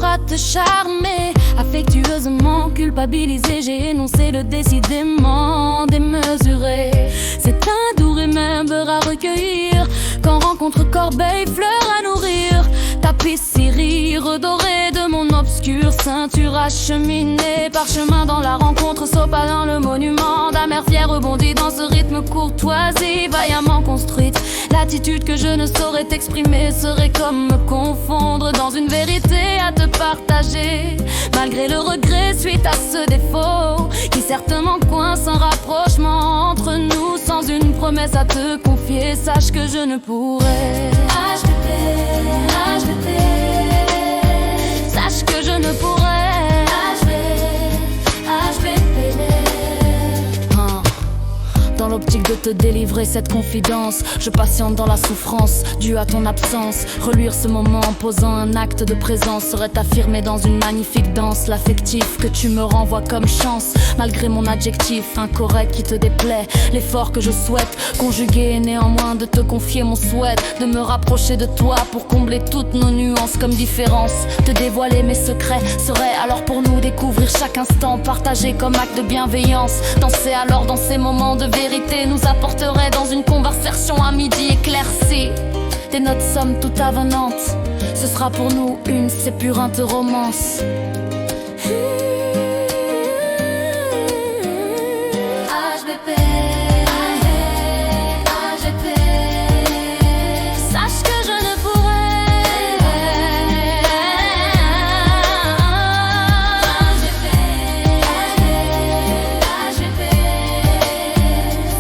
pourra te charmer. Affectueusement culpabilisé, j'ai énoncé le décidément démesuré. C'est un doux remember à recueillir, quand rencontre corbeille, fleurs à nourrir. Tapisserie redorée de mon obscure ceinture acheminée. Parchemin dans la rencontre, sopa dans le monument. D'amère fière rebondit dans ce rythme courtoisie vaillamment construite. L'attitude que je ne saurais t'exprimer serait comme me confondre dans une vérité à te partager. Malgré le regret suite à ce défaut qui certainement coince un rapprochement entre nous. Sans une promesse à te confier, sache que je ne pourrais. HVP, sache que je ne pourrais. Dans l'optique de te délivrer cette confidence, je patiente dans la souffrance due à ton absence. Reluire ce moment en posant un acte de présence serait affirmer dans une magnifique danse l'affectif que tu me renvoies comme chance. Malgré mon adjectif incorrect qui te déplaît, l'effort que je souhaite conjuguer est néanmoins de te confier mon souhait, de me rapprocher de toi pour combler toutes nos nuances comme différences. Te dévoiler mes secrets serait alors pour nous découvrir chaque instant, partagé comme acte de bienveillance. Danser alors dans ces moments de vérité nous apporterait dans une conversation à midi éclaircie des notes somme toute avenantes. Ce sera pour nous une sépurante romance. HVP, sache que je ne pourrais.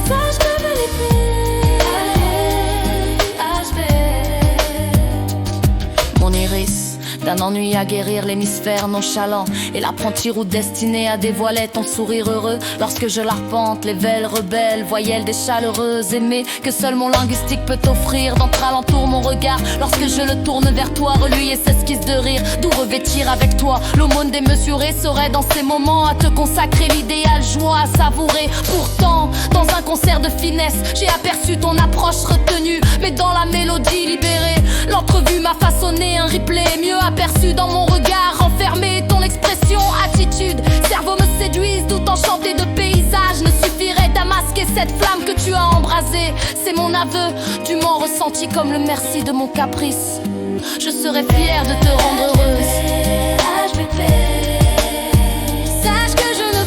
Sache que je l'ai fait. Mon iris, d'un ennui à guérir l'hémisphère nonchalant, et l'apprenti route destinée à dévoiler ton sourire heureux. Lorsque je l'arpente, les vels rebelles, voyelles des chaleureuses aimées que seul mon linguistique peut offrir. D'entre alentour mon regard, lorsque je le tourne vers toi, reluit et s'esquisse de rire. D'où revêtir avec toi l'aumône démesurée serait dans ces moments à te consacrer l'idéal joie à savourer. Pourtant, dans un concert de finesse, j'ai aperçu ton approche retenue, mais dans la mélodie libérée, l'entrevue m'a façonné un replay mieux aperçu dans mon regard renfermé. Ton expression, attitude, cerveau me séduisent, tout enchanté de paysage ne suffirait à masquer cette flamme que tu as embrasée. C'est mon aveu, dûment ressenti comme le merci de mon caprice. Je serais fière de te rendre heureuse. HVP, sache que je ne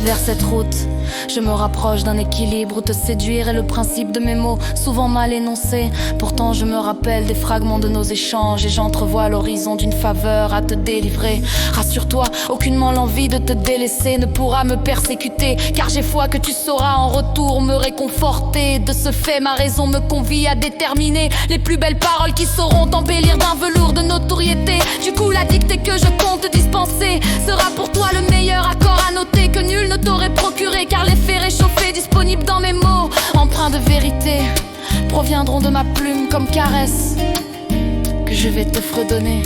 vers cette route, je me rapproche d'un équilibre où te séduire est le principe de mes mots, souvent mal énoncés. Pourtant je me rappelle des fragments de nos échanges et j'entrevois l'horizon d'une faveur à te délivrer. Rassure-toi, aucunement l'envie de te délaisser ne pourra me persécuter, car j'ai foi que tu sauras en retour me réconforter. De ce fait, ma raison me convie à déterminer les plus belles paroles qui sauront embellir d'un velours de notoriété. Du coup, la dictée que je compte te dispenser sera pour toi le meilleur accord à noter que nul ne t'aurait procuré, car les faits réchauffés disponibles dans mes mots, empreints de vérité, proviendront de ma plume comme caresse que je vais te fredonner.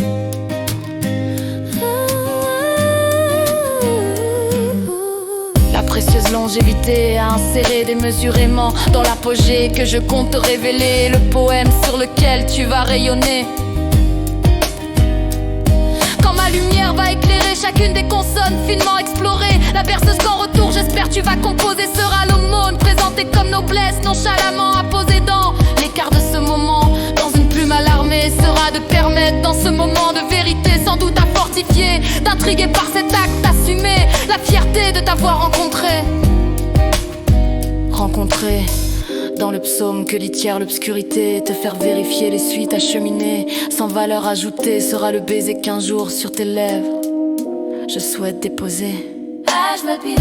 La précieuse longévité a inséré démesurément dans l'apogée que je compte te révéler, le poème sur lequel tu vas rayonner. Quand ma lumière va éclairer chacune des consonnes finement explorées, la berceuse qu'en retour j'espère tu vas composer sera l'aumône présentée comme noblesse, nonchalamment apposée dans l'écart de ce moment. Dans une plume alarmée sera de permettre dans ce moment de vérité sans doute à fortifier, d'intriguer par cet acte assumé la fierté de t'avoir rencontré. Dans le psaume que litière l'obscurité, te faire vérifier les suites acheminées. Sans valeur ajoutée sera le baiser qu'un jour sur tes lèvres je souhaite déposer. HVP.